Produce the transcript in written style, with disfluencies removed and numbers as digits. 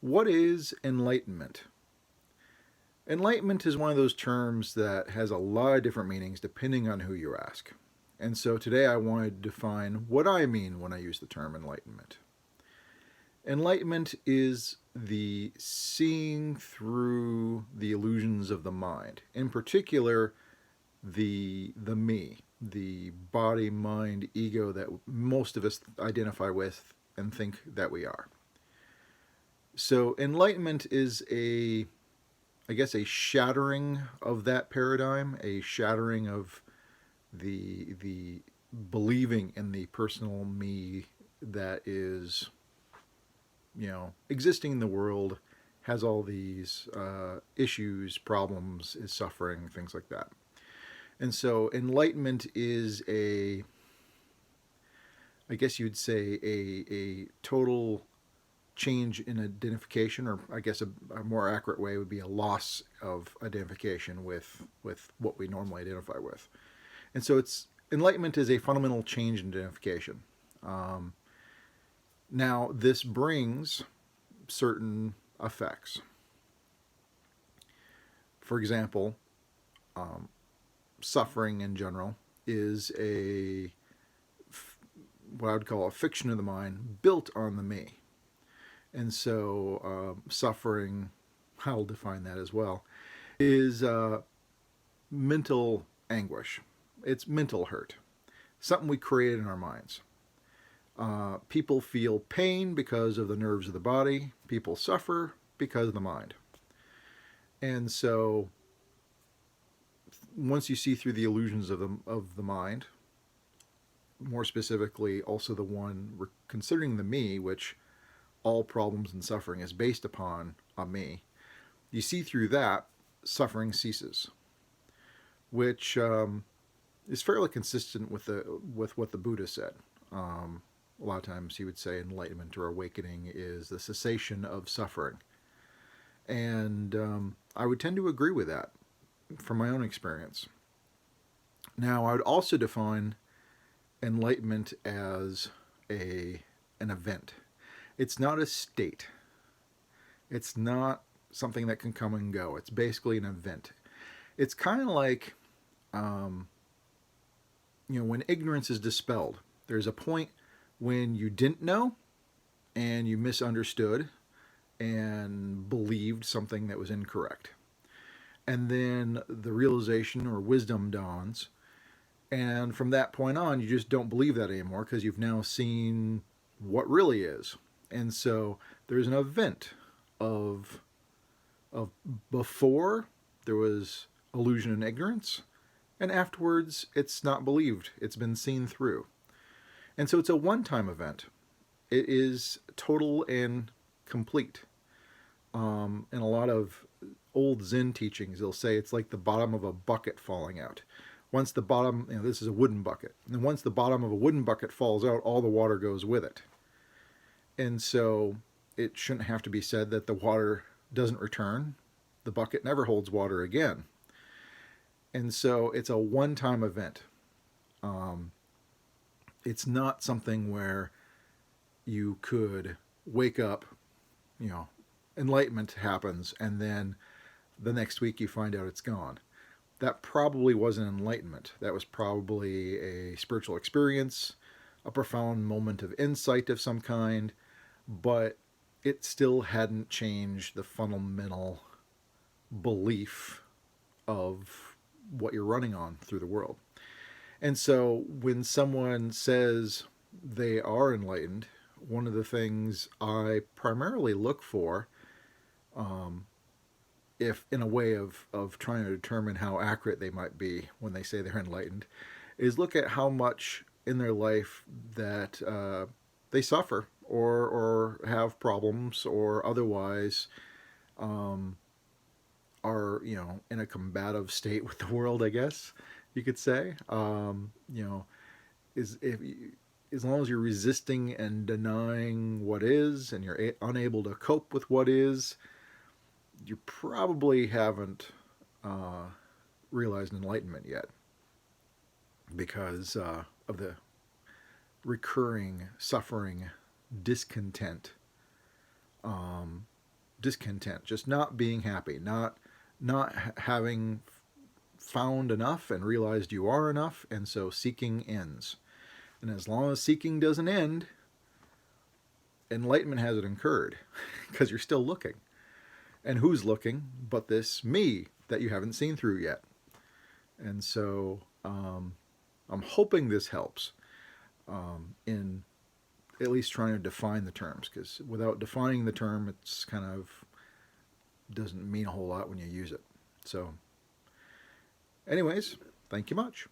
What is enlightenment? Enlightenment is one of those terms that has a lot of different meanings depending on who you ask. And so today I wanted to define what I mean when I use the term enlightenment. Enlightenment is the seeing through the illusions of the mind, in particular the me, the body, mind, ego that most of us identify with and think that we are. So enlightenment is a shattering of that paradigm, a shattering of the believing in the personal me that is, existing in the world, has all these issues, problems, is suffering, things like that. And so enlightenment is I guess you'd say, a total change in identification, or I guess a more accurate way would be a loss of identification with what we normally identify with. And so it's enlightenment is a fundamental change in identification. Um, Now this brings certain effects. For example, um, suffering in general is what I would call a fiction of the mind built on the me. And so suffering, I'll define that as well, is mental anguish. It's mental hurt, something we create in our minds. People feel pain because of the nerves of the body. People suffer because of the mind. And so once you see through the illusions of the mind, more specifically also the one we're considering the me, which all problems and suffering is based upon a me, you see through that, suffering ceases, which is fairly consistent with what the Buddha said. A lot of times he would say enlightenment or awakening is the cessation of suffering. And I would tend to agree with that from my own experience. Now, I would also define enlightenment as an event. It's not a state. It's not something that can come and go. It's basically an event. It's kind of like, when ignorance is dispelled. There's a point when you didn't know and you misunderstood and believed something that was incorrect. And then the realization or wisdom dawns. And from that point on, you just don't believe that anymore because you've now seen what really is. And so there's an event of before there was illusion and ignorance, and afterwards it's not believed. It's been seen through. And so it's a one-time event. It is total and complete. In a lot of old Zen teachings, they'll say it's like the bottom of a bucket falling out. Once the bottom, this is a wooden bucket, and once the bottom of a wooden bucket falls out, all the water goes with it. And so it shouldn't have to be said that the water doesn't return. The bucket never holds water again. And so it's a one-time event. It's not something where you could wake up, enlightenment happens, and then the next week you find out it's gone. That probably wasn't enlightenment. That was probably a spiritual experience, a profound moment of insight of some kind, but it still hadn't changed the fundamental belief of what you're running on through the world. And so when someone says they are enlightened, one of the things I primarily look for, if in a way of trying to determine how accurate they might be when they say they're enlightened, is look at how much in their life that they suffer or have problems or otherwise are in a combative state with the world, I guess you could say. Is if as long as you're resisting and denying what is and you're unable to cope with what is, you probably haven't realized enlightenment yet, because of the recurring suffering, discontent, discontent, just not being happy, not having found enough and realized you are enough, and so seeking ends. And as long as seeking doesn't end, enlightenment hasn't occurred because you're still looking. And who's looking but this me that you haven't seen through yet? And so I'm hoping this helps in at least trying to define the terms, because without defining the term, it's kind of doesn't mean a whole lot when you use it. So anyways, thank you much.